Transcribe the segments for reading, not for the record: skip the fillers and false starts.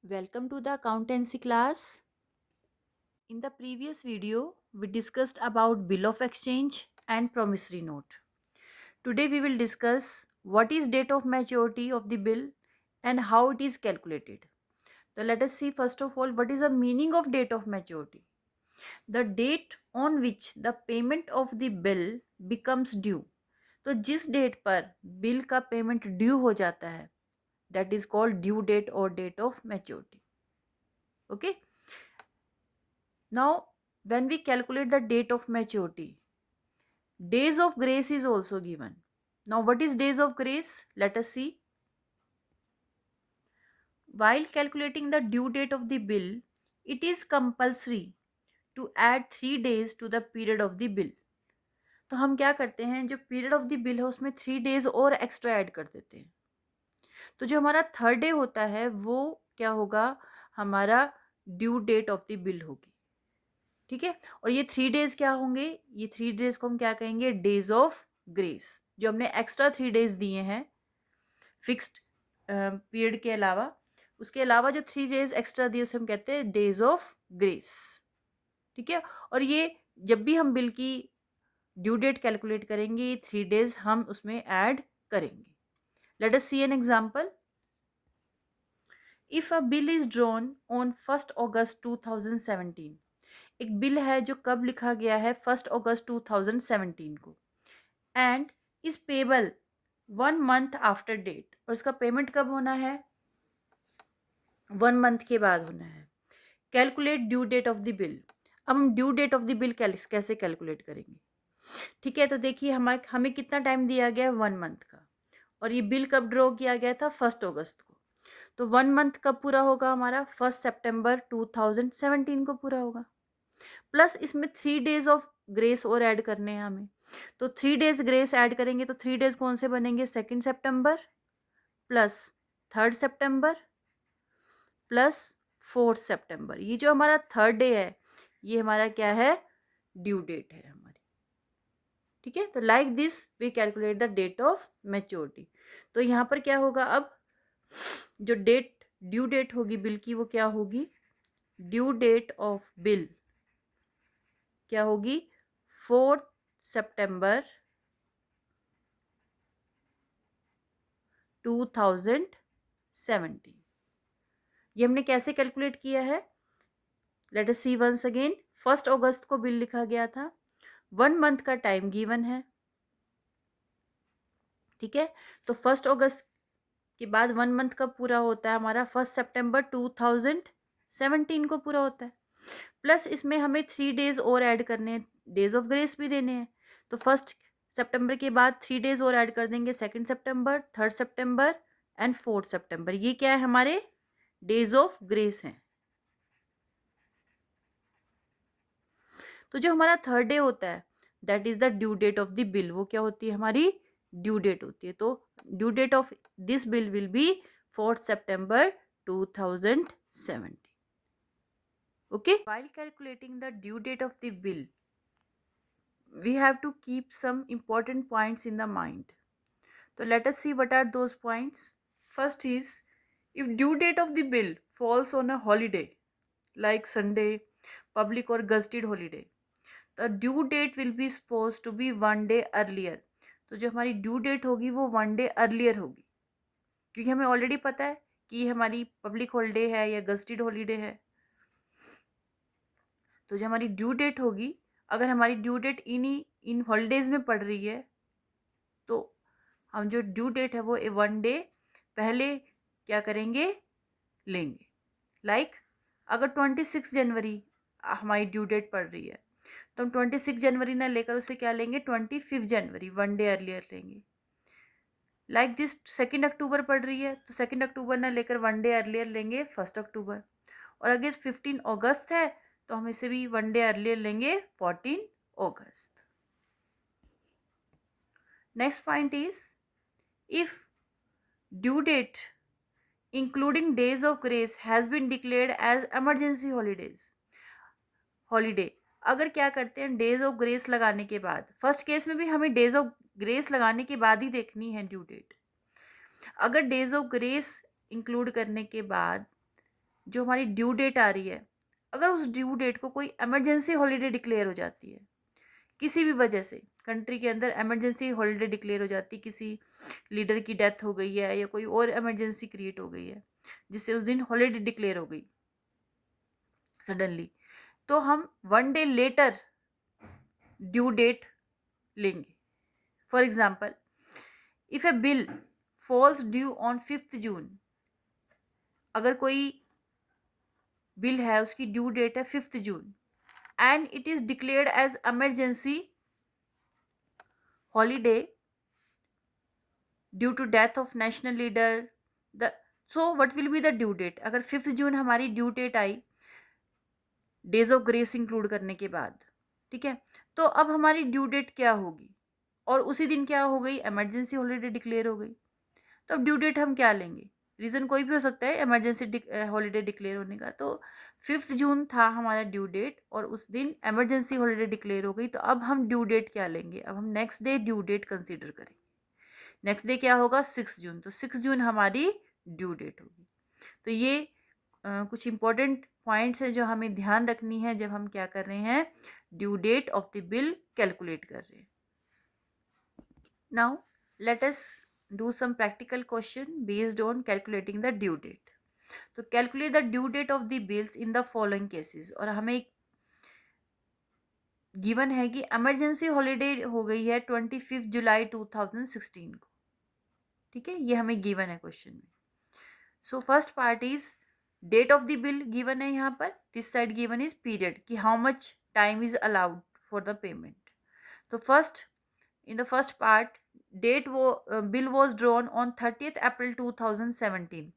Welcome to the accountancy class. In the previous video, we discussed about bill of exchange and promissory note. Today we will discuss what is date of maturity of the bill and how it is calculated. So let us see first of all what is the meaning of date of maturity. The date on which the payment of the bill becomes due. तो जिस date पर bill का payment due हो जाता है that is called due date और date of maturity. Okay. Now, when we calculate the date of maturity, days of grace is also given. Now, what is days of grace? Let us see. While calculating the due date of the bill, it is compulsory to add 3 days to the period of the bill. तो हम क्या करते हैं, जो period of the bill है उसमें 3 days और extra add कर देते हैं. तो जो हमारा थर्ड डे होता है वो क्या होगा, हमारा due date of the bill होगी. ठीक है. और ये 3 days क्या होंगे, ये 3 days को हम क्या कहेंगे, डेज ऑफ ग्रेस. जो हमने एक्स्ट्रा 3 days दिए हैं फिक्स्ड पीरियड के अलावा, उसके अलावा जो 3 days एक्स्ट्रा दिए उसे हम कहते हैं डेज ऑफ ग्रेस. ठीक है. और ये जब भी हम बिल की ड्यू डेट कैलकुलेट करेंगे ये 3 days हम उसमें ऐड करेंगे. Let us see an example. If a bill is drawn on 1 अगस्त 2017. एक बिल है जो कब लिखा गया है 1 अगस्त 2017 को, and is payable 1 month after date. और इसका पेमेंट कब होना है, 1 month के बाद होना है. Calculate due date of the bill. अब हम due date of the bill कैसे कैलकुलेट करेंगे. ठीक है. तो देखिए हमें कितना टाइम दिया गया है, 1 month का. और ये बिल कब ड्रॉ किया गया था, 1 अगस्त को. तो 1 month कब पूरा होगा हमारा, 1 सितंबर 2017 को पूरा होगा. प्लस इसमें 3 days ऑफ ग्रेस और ऐड करने हैं हमें. तो 3 days ग्रेस ऐड करेंगे तो 3 days कौन से बनेंगे, 2 सितंबर प्लस 3 सितंबर प्लस 4 सितंबर. ये जो हमारा थर्ड डे है ये हमारा क्या है, ड्यू डेट है हमारी. ठीक है. तो like this we calculate the date of maturity. तो यहाँ पर क्या होगा, अब जो डेट ड्यू डेट होगी बिल की वो क्या होगी, ड्यू डेट ऑफ बिल क्या होगी, 4 सितंबर 2017. ये हमने कैसे कैलकुलेट किया है, late us see once again. 1 अगस्त को बिल लिखा गया था, 1 month का टाइम गिवन है. ठीक है. तो 1 अगस्त के बाद 1 month कब पूरा होता है हमारा, 1 सितंबर 2017 को पूरा होता है. प्लस इसमें हमें 3 days और ऐड करने हैं, डेज ऑफ ग्रेस भी देने हैं. तो 1 सितंबर के बाद 3 days और ऐड कर देंगे, 2 सितंबर, 3 सितंबर एंड 4 सितंबर. ये क्या है, हमारे डेज ऑफ ग्रेस हैं. तो जो हमारा थर्ड डे होता है that is the due date of the bill. वो क्या होती है, हमारी ड्यू डेट होती है. तो due date of this bill will be 4 September 2017. Okay. While calculating the due date of the bill, we have to keep some important points in the mind. So let us see what are those points. First is, if due date of the bill falls on a holiday like Sunday, public or gazetted holiday, the due date will be supposed to be 1 day earlier. तो जो हमारी due date होगी वो 1 day earlier होगी, क्योंकि हमें already पता है कि ये हमारी पब्लिक हॉलीडे है या गस्टेड हॉलीडे है. तो जो हमारी ड्यू डेट होगी, अगर हमारी ड्यू डेट इन हॉलीडेज में पड़ रही है तो हम जो ड्यू डेट है वो 1 day पहले क्या करेंगे, लेंगे. लाइक अगर 26 जनवरी हमारी ड्यू डेट पड़ रही है तो हम 26 जनवरी ना लेकर उसे क्या लेंगे, 25 जनवरी, 1 day अर्लियर लेंगे. लाइक दिस 2 अक्टूबर पड़ रही है तो 2 अक्टूबर ना लेकर 1 day अर्लियर लेंगे, 1 अक्टूबर. और अगर 15 अगस्त है तो हम इसे भी 1 day अर्लियर लेंगे, 14 अगस्त. Next point is, if due date including days of grace has been declared as emergency holiday. अगर क्या करते हैं, डेज ऑफ ग्रेस लगाने के बाद, फर्स्ट केस में भी हमें डेज ऑफ ग्रेस लगाने के बाद ही देखनी है ड्यू डेट. अगर डेज ऑफ ग्रेस इंक्लूड करने के बाद जो हमारी ड्यू डेट आ रही है, अगर उस ड्यू डेट को कोई इमरजेंसी हॉलीडे डिक्लेयर हो जाती है, किसी भी वजह से कंट्री के अंदर इमरजेंसी हॉलीडे डिक्लेयर हो जाती है, किसी लीडर की डेथ हो गई है या कोई और इमरजेंसी क्रिएट हो गई है जिससे उस दिन हॉलीडे डिक्लेयर हो गई सडनली, तो हम 1 डे लेटर ड्यू डेट लेंगे. For example, if a bill falls due on 5th June, अगर कोई बिल है उसकी ड्यू डेट है 5th June and it is declared as emergency holiday due to death of national leader, the so what will be the due date. अगर 5th जून हमारी due date आई days of grace include करने के बाद, ठीक है, तो अब हमारी ड्यू डेट क्या होगी, और उसी दिन क्या हो गई, इमरजेंसी हॉलीडे डिक्लेयर हो गई. तो अब ड्यू डेट हम क्या लेंगे, रीज़न कोई भी हो सकता है इमरजेंसी हॉलीडे डिक्लेयर होने का. तो 5th जून था हमारा ड्यू डेट और उस दिन इमरजेंसी हॉलीडे डिक्लेयर हो गई, तो अब हम ड्यू डेट क्या लेंगे, अब हम next day due date consider करेंगे. नेक्स्ट डे क्या होगा, 6 जून, तो 6 जून हमारी ड्यू डेट होगी. तो ये कुछ इंपॉर्टेंट पॉइंट्स हैं जो हमें ध्यान रखनी है जब हम क्या कर रहे हैं, due date of the bill calculate कर रहे हैं. Now let us do some practical question based on calculating the due date. तो calculate the due date of the bills in the following cases. और हमें एक गिवन है कि emergency holiday हो गई है 25 जुलाई 2016 को, ठीक है, ये हमें गिवन है क्वेश्चन में. So first part is date of the bill given है यहाँ पर, this side given is period कि how much time is allowed for the payment. तो first in the first part date वो bill was drawn on 30th April 2017.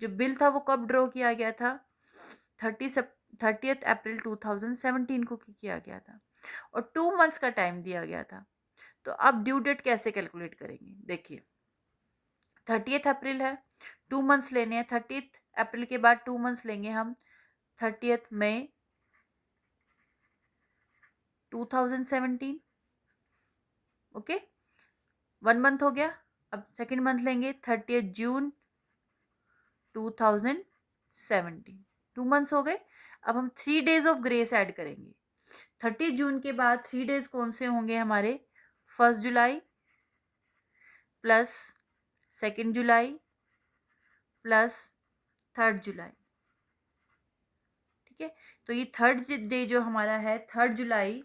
जो bill था वो कब ड्रॉ किया गया था, 30th अप्रैल 2017 को किया गया था और 2 मंथ्स का टाइम दिया गया था. तो अब ड्यू डेट कैसे कैलकुलेट करेंगे, देखिए 30th अप्रैल है, 2 मंथ्स लेने हैं, 30th अप्रैल के बाद 2 मंथ्स लेंगे हम, 30th मई 2017, ओके, 1 मंथ हो गया. अब सेकेंड मंथ लेंगे 30th जून 2017, 2 मंथ्स हो गए. अब हम 3 डेज ऑफ ग्रेस ऐड करेंगे. 30 जून के बाद 3 डेज कौन से होंगे हमारे, 1 जुलाई प्लस 2 जुलाई प्लस 3 जुलाई, ठीक है. तो ये 3rd डे जो हमारा है 3 जुलाई,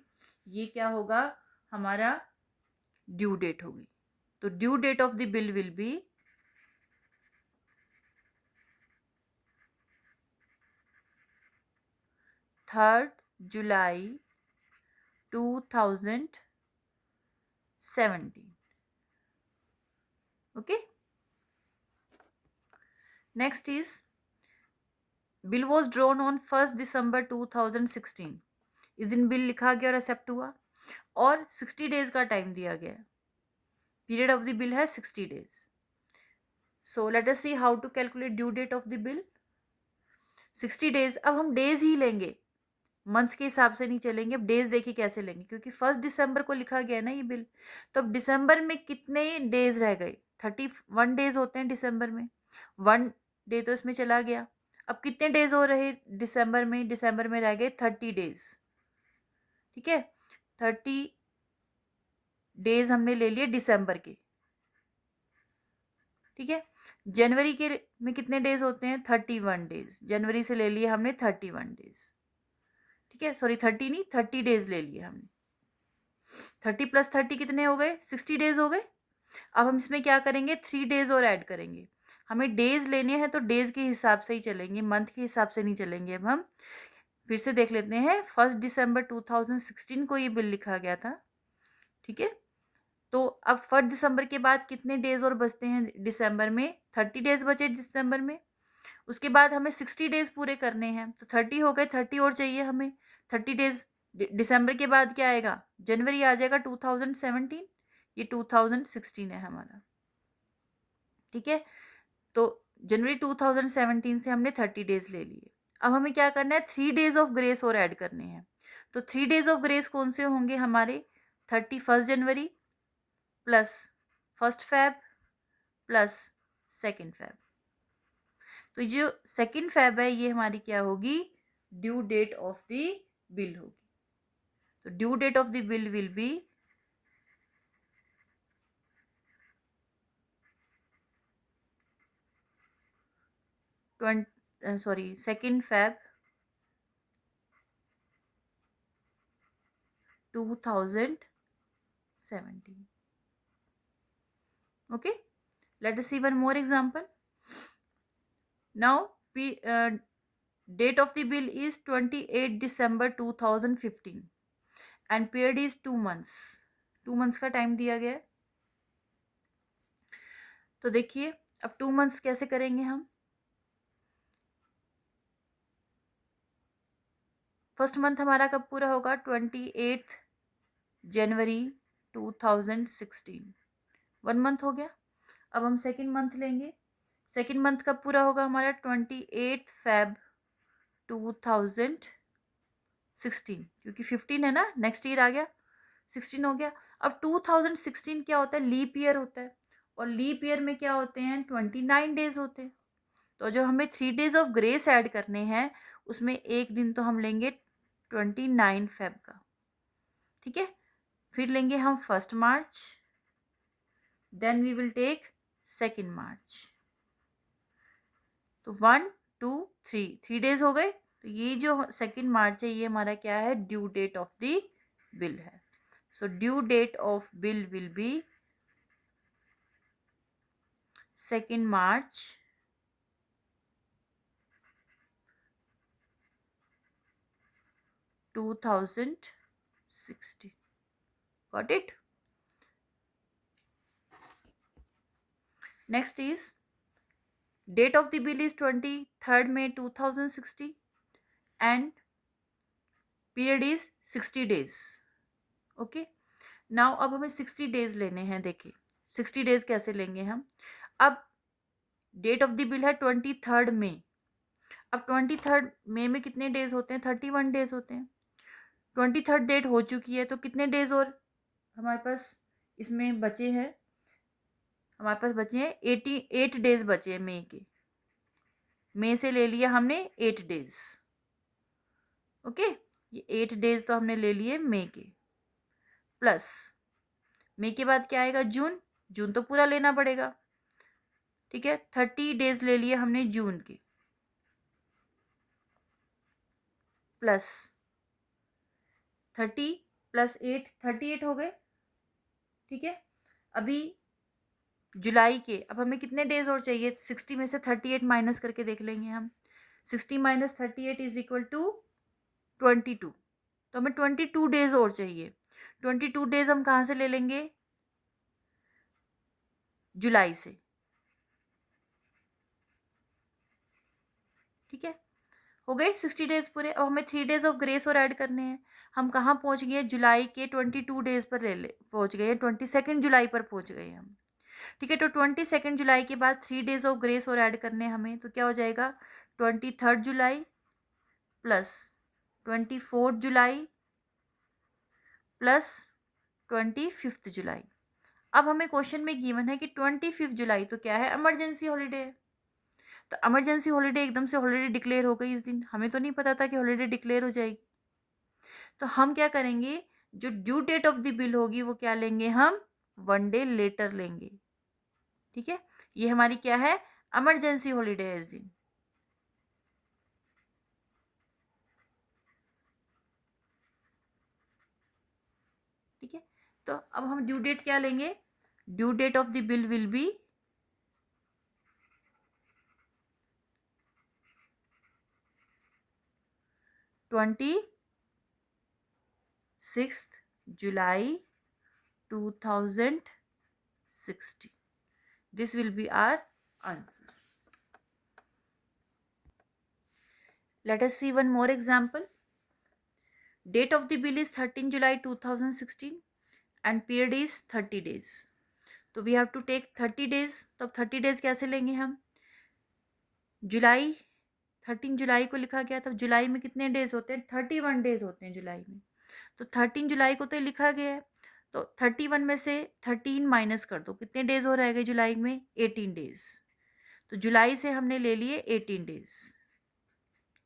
ये क्या होगा, हमारा ड्यू डेट होगी. तो due date of the bill will be 3 July 2017, okay. Next is bill was drawn on 1st December 2016. इस दिन बिल लिखा गया और एक्सेप्ट हुआ और 60 डेज का टाइम दिया गया. पीरियड ऑफ द बिल है 60 days. So let us see how to calculate due date of the bill. 60 days, अब हम डेज ही लेंगे, मंथ्स के हिसाब से नहीं चलेंगे. अब डेज देखिए कैसे लेंगे, क्योंकि 1 दिसंबर को लिखा गया ना ये बिल. तो अब दिसंबर में कितने डेज रह गए, 31 डेज होते हैं दिसंबर में, 1 डे तो इसमें चला गया. अब कितने डेज हो रहे दिसंबर में, दिसंबर में रह गए 30 डेज, ठीक है. 30 डेज हमने ले लिए दिसंबर के, ठीक है. जनवरी के में कितने डेज होते हैं, 31 डेज, जनवरी से ले लिए हमने 31 डेज, ठीक है. सॉरी 30 नहीं, 30 डेज ले लिए हमने. 30 + 30 कितने हो गए, 60 डेज हो गए. अब हम इसमें क्या करेंगे, 3 डेज और ऐड करेंगे. हमें डेज लेने हैं तो डेज के हिसाब से ही चलेंगे, मंथ के हिसाब से नहीं चलेंगे. अब हम फिर से देख लेते हैं, 1 दिसंबर 2016 को ये बिल लिखा गया था, ठीक है. तो अब 1 दिसंबर के बाद कितने डेज और बचते हैं दिसंबर में, 30 डेज बचे दिसंबर में. उसके बाद हमें 60 डेज पूरे करने हैं, तो 30 हो गए, 30 और चाहिए हमें. 30 डेज दिसंबर के बाद क्या आएगा, जनवरी आ जाएगा 2017, ये 2016 है हमारा, ठीक है. तो जनवरी 2017 से हमने 30 डेज ले लिए. अब हमें क्या करना है, 3 डेज ऑफ ग्रेस और ऐड करने हैं. तो 3 डेज ऑफ ग्रेस कौन से होंगे हमारे, 31 January plus 1 Feb plus 2 Feb. तो जो 2 फेब है ये हमारी क्या होगी, due date of the bill होगी। तो due date of the bill will be 2 Feb 2017. Okay, let us see one more example. Now date of the bill is 28 December 2015 and period is 2 months. 2 months का time दिया गया है। तो देखिए अब 2 months कैसे करेंगे हम। फर्स्ट मंथ हमारा कब पूरा होगा, 28 जनवरी 2016, 1 मंथ हो गया। अब हम सेकेंड मंथ लेंगे। सेकेंड मंथ कब पूरा होगा हमारा, 28 फेब 2016, क्योंकि 15 है ना, नेक्स्ट ईयर आ गया, 16 हो गया। अब 2016 क्या होता है, लीप ईयर होता है, और लीप ईयर में क्या होते हैं, 29 डेज होते हैं। तो जो हमें 3 डेज ऑफ ग्रेस ऐड करने हैं उसमें एक दिन तो हम लेंगे 29 फेब का, ठीक है। फिर लेंगे हम 1 मार्च, देन वी विल टेक 2 मार्च। तो 1 2 3 डेज हो गए। तो ये जो 2 मार्च है ये हमारा क्या है, due date of the bill है। So due date of bill will be 2 March 2016. Got it? Next is date of the bill is 23rd May 2016 and period is 60 days. Okay. Now अब हमें 60 डेज लेने हैं। देखिए 60 days कैसे लेंगे हम। अब डेट ऑफ द बिल है 23rd मई। अब 23rd मई में कितने डेज होते हैं, 31 डेज होते हैं। 23rd डेट हो चुकी है तो कितने डेज और हमारे पास इसमें बचे हैं, हमारे पास बचे हैं 88 डेज बचे हैं मई के। मई से ले लिया हमने 8 डेज। ओके, ये 8 डेज तो हमने ले लिए मई के, प्लस मई के बाद क्या आएगा, जून। जून तो पूरा लेना पड़ेगा, ठीक है। 30 डेज ले लिए हमने जून के, प्लस 30 प्लस 8 38 हो गए, ठीक है। अभी जुलाई के, अब हमें कितने डेज और चाहिए, 60 में से 38 माइनस करके देख लेंगे हम। 60 माइनस 38 इज इक्वल टू 22। तो हमें 22 डेज और चाहिए। 22 डेज हम कहाँ से ले लेंगे, जुलाई से, ठीक है। हो गए 60 डेज पूरे। अब हमें 3 डेज ऑफ ग्रेस और ऐड करने हैं। हम कहाँ पहुँच गए, जुलाई के 22 डेज पर पहुँच गए, 22 जुलाई पर पहुँच गए हम, ठीक है। तो 22 जुलाई के बाद 3 डेज ऑफ ग्रेस और ऐड करने हैं हमें। तो क्या हो जाएगा, 23 जुलाई प्लस 24 जुलाई प्लस 25 जुलाई। अब हमें क्वेश्चन में गिवन है कि 25 जुलाई तो क्या है, इमरजेंसी हॉलीडे है। तो इमरजेंसी हॉलीडे एकदम से हॉलीडे डिक्लेयर हो गई इस दिन, हमें तो नहीं पता था कि हॉलीडे डिक्लेयर हो जाएगी। तो हम क्या करेंगे, जो due date of the bill होगी वो क्या लेंगे हम, 1 डे लेटर लेंगे, ठीक है। ये हमारी क्या है, इमरजेंसी हॉलीडे है इस दिन, ठीक है। तो अब हम ड्यू डेट क्या लेंगे, due date of the bill will be 26 July 2016. This will be our answer. Let us see one more example. Date of the bill is 13 July 2016 and period is 30 days. तो we have to take 30 days. तब 30 days कैसे लेंगे हम, जुलाई 13 जुलाई को लिखा गया था। जुलाई में कितने डेज होते हैं, 31 डेज होते हैं जुलाई में। तो 13 जुलाई को तो लिखा गया है, तो 31 में से 13 माइनस कर दो, कितने डेज हो रहेगा जुलाई में, 18 डेज। तो जुलाई से हमने ले लिए 18 डेज,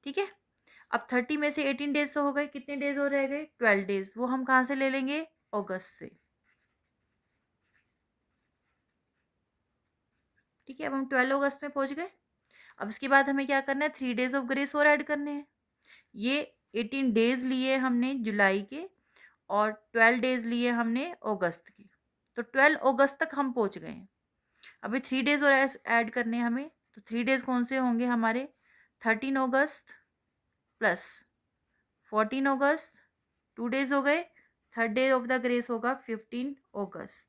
ठीक है। अब 30 में से 18 डेज तो हो गए, कितने डेज हो रह गए? 12 डेज। वो हम कहाँ से ले लेंगे? अगस्त से, ठीक है। अब हम 12 अगस्त में पहुंच गए। अब इसके बाद हमें क्या करना है? 3 डेज ऑफ ग्रेस और ऐड करने हैं। ये 18 डेज लिए हमने जुलाई के और 12 डेज लिए हमने अगस्त के, तो 12 अगस्त तक हम पहुंच गए हैं। अभी 3 डेज और ऐड करने हैं हमें, तो 3 डेज कौन से होंगे हमारे? 13 अगस्त प्लस 14 अगस्त, 2 डेज हो गए। Third day of the grace होगा 15 अगस्त,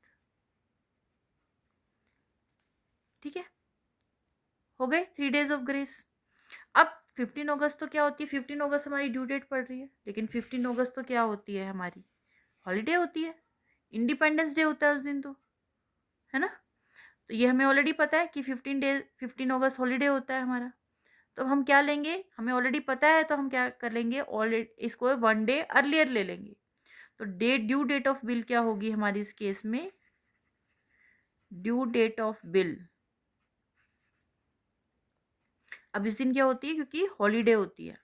ठीक है। हो गए 3 डेज ऑफ ग्रेस। अब 15 अगस्त तो क्या होती है? 15 अगस्त हमारी ड्यू डेट पड़ रही है, लेकिन 15 अगस्त तो क्या होती है? हमारी हॉलीडे होती है, इंडिपेंडेंस डे होता है उस दिन, तो है ना। तो ये हमें ऑलरेडी पता है कि 15 अगस्त हॉलीडे होता है हमारा। तो हम क्या लेंगे? हमें ऑलरेडी पता है, तो हम क्या कर लेंगे? ऑलरेडी इसको 1 डे अर्लियर ले लेंगे। तो ड्यू डेट ऑफ बिल क्या होगी हमारी इस केस में? Due date of bill. अब इस दिन क्या होती है? क्योंकि हॉलीडे होती है,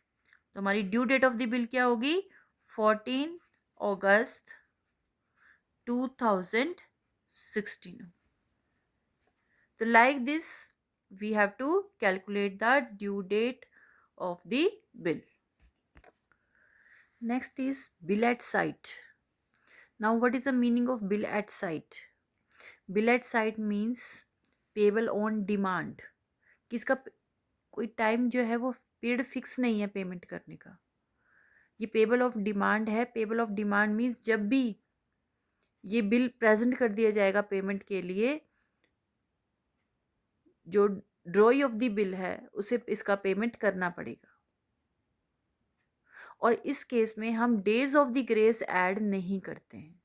तो हमारी due date of the bill क्या होगी? 14 अगस्त 2016. So like this we have to calculate the due date of the bill. Next is bill at site. Now what is the meaning of bill at site? Bill at site means payable on demand. किसका कोई time जो है वो period fix नहीं है payment करने का, ये पेबल ऑफ डिमांड है। पेबल ऑफ डिमांड मीन्स जब भी ये बिल प्रेजेंट कर दिया जाएगा पेमेंट के लिए, जो ड्रॉई ऑफ द बिल है उसे इसका पेमेंट करना पड़ेगा। और इस केस में हम days of the grace add नहीं करते हैं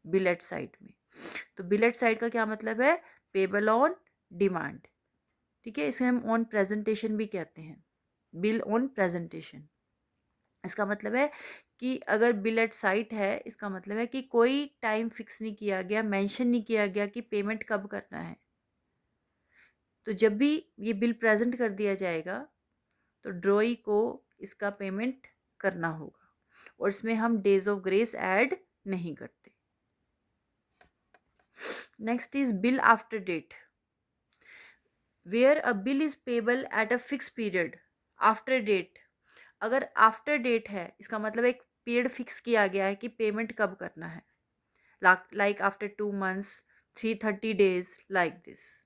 बिल एट साइट में। तो बिल एट साइट का क्या मतलब है? पेबल ऑन डिमांड, ठीक है। इसे हम ऑन प्रेजेंटेशन भी कहते हैं, बिल ऑन प्रेजेंटेशन। इसका मतलब है कि अगर बिल एट साइट है, इसका मतलब है कि कोई टाइम फिक्स नहीं किया गया, मेंशन नहीं किया गया कि पेमेंट कब करना है। तो जब भी ये बिल प्रेजेंट कर दिया जाएगा तो ड्रॉई को इसका पेमेंट करना होगा, और इसमें हम डेज ऑफ ग्रेस ऐड नहीं करते। Next is bill after date, where a bill is payable at a fix period after date. अगर आफ्टर डेट है, इसका मतलब एक पीरियड फिक्स किया गया है कि पेमेंट कब करना है, like after 2 months, 330 days, like this.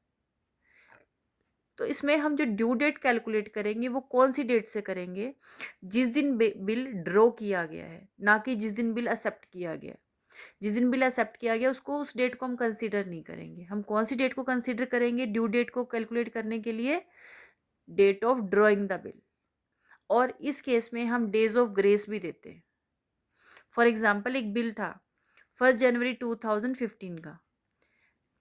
तो इसमें हम जो ड्यू डेट कैलकुलेट करेंगे वो कौन सी डेट से करेंगे? जिस दिन बिल ड्रॉ किया गया है, ना कि जिस दिन बिल एक्सेप्ट किया गया। जिस दिन बिल एक्सेप्ट किया गया उसको, उस डेट को हम कंसीडर नहीं करेंगे। हम कौन सी डेट को कंसीडर करेंगे ड्यू डेट को कैलकुलेट करने के लिए? Date of drawing the bill. और इस केस में हम डेज ऑफ ग्रेस भी देते हैं। फॉर एग्जाम्पल, एक बिल था 1 जनवरी 2015 का,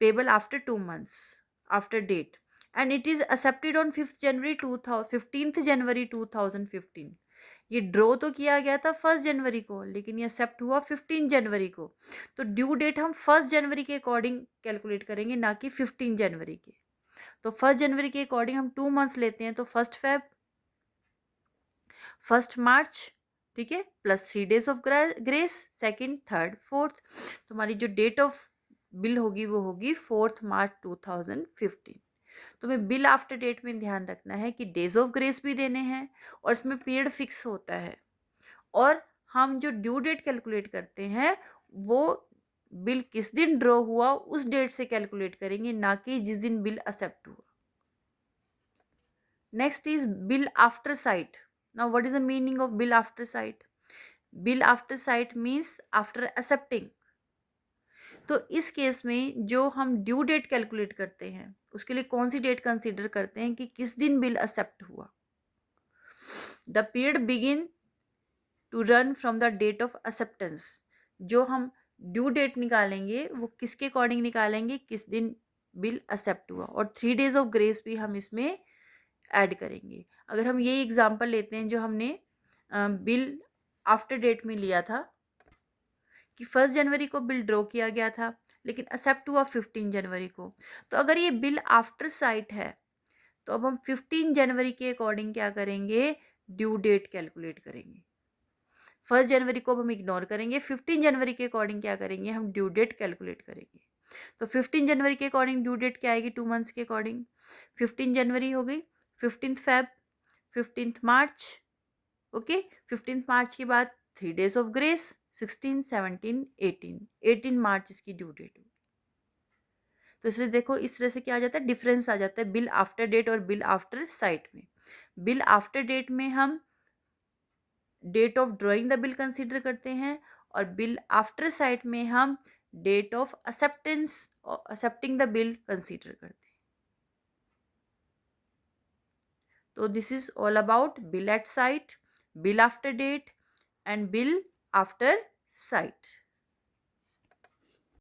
payable after 2 months after date, and it is accepted on 15th January 2015। ये ड्रॉ तो किया गया था 1 जनवरी को, लेकिन ये एक्सेप्ट हुआ 15 जनवरी को। तो ड्यू डेट हम 1 जनवरी के अकॉर्डिंग कैलकुलेट करेंगे, ना कि 15 जनवरी के। तो 1 जनवरी के अकॉर्डिंग हम 2 months लेते हैं, तो 1 Feb, 1 March, ठीक है, plus 3 days of grace, 2nd, 3rd, 4th। तो हमारी जो डेट ऑफ बिल होगी वो होगी 4 March 2015। तो हमें बिल आफ्टर डेट में ध्यान रखना है कि डेज ऑफ ग्रेस भी देने हैं, और इसमें पीरियड फिक्स होता है। और हम जो ड्यू डेट कैलकुलेट करते हैं वो बिल किस दिन ड्रॉ हुआ उस डेट से कैलकुलेट करेंगे, ना कि जिस दिन बिल एक्सेप्ट हुआ। Next is bill after site. Now what is the meaning of bill after sight? Bill after sight means after accepting. तो इस केस में जो हम ड्यू डेट कैलकुलेट करते हैं उसके लिए कौन सी डेट कंसीडर करते हैं कि किस दिन बिल एक्सेप्ट हुआ? The period begin to run from the date of acceptance. जो हम ड्यू डेट निकालेंगे वो किसके अकॉर्डिंग निकालेंगे? किस दिन बिल एक्सेप्ट हुआ। और 3 days ऑफ ग्रेस भी हम इसमें ऐड करेंगे। अगर हम ये एग्जांपल लेते हैं जो हमने बिल आफ्टर डेट में लिया था कि 1 जनवरी को बिल ड्रॉ किया गया था, लेकिन एक्सेप्ट हुआ 15 जनवरी को। तो अगर ये बिल आफ्टर साइट है तो अब हम 15 जनवरी के अकॉर्डिंग क्या करेंगे, ड्यू डेट कैलकुलेट करेंगे। 1 जनवरी को अब हम इग्नोर करेंगे, 15 जनवरी के अकॉर्डिंग क्या करेंगे, हम ड्यू डेट कैलकुलेट करेंगे। तो 15 जनवरी के अकॉर्डिंग ड्यू डेट क्या आएगी, 2 मंथ्स के अकॉर्डिंग। 15 जनवरी हो गई, 15 फेब, 15 मार्च, ओके। 15 मार्च के बाद 3 डेज ऑफ ग्रेस, 16, 17, 18, 18 मार्च इसकी ड्यू डेट होगी। तो इसलिए देखो इस तरह से क्या आ जाता है, डिफरेंस आ जाता है बिल आफ्टर डेट और बिल आफ्टर साइट में। बिल आफ्टर डेट में हम date of drawing the bill consider करते हैं, और बिल आफ्टर साइट में हम date of accepting the bill consider करते हैं। तो this is all about bill at sight, bill after date and bill after site.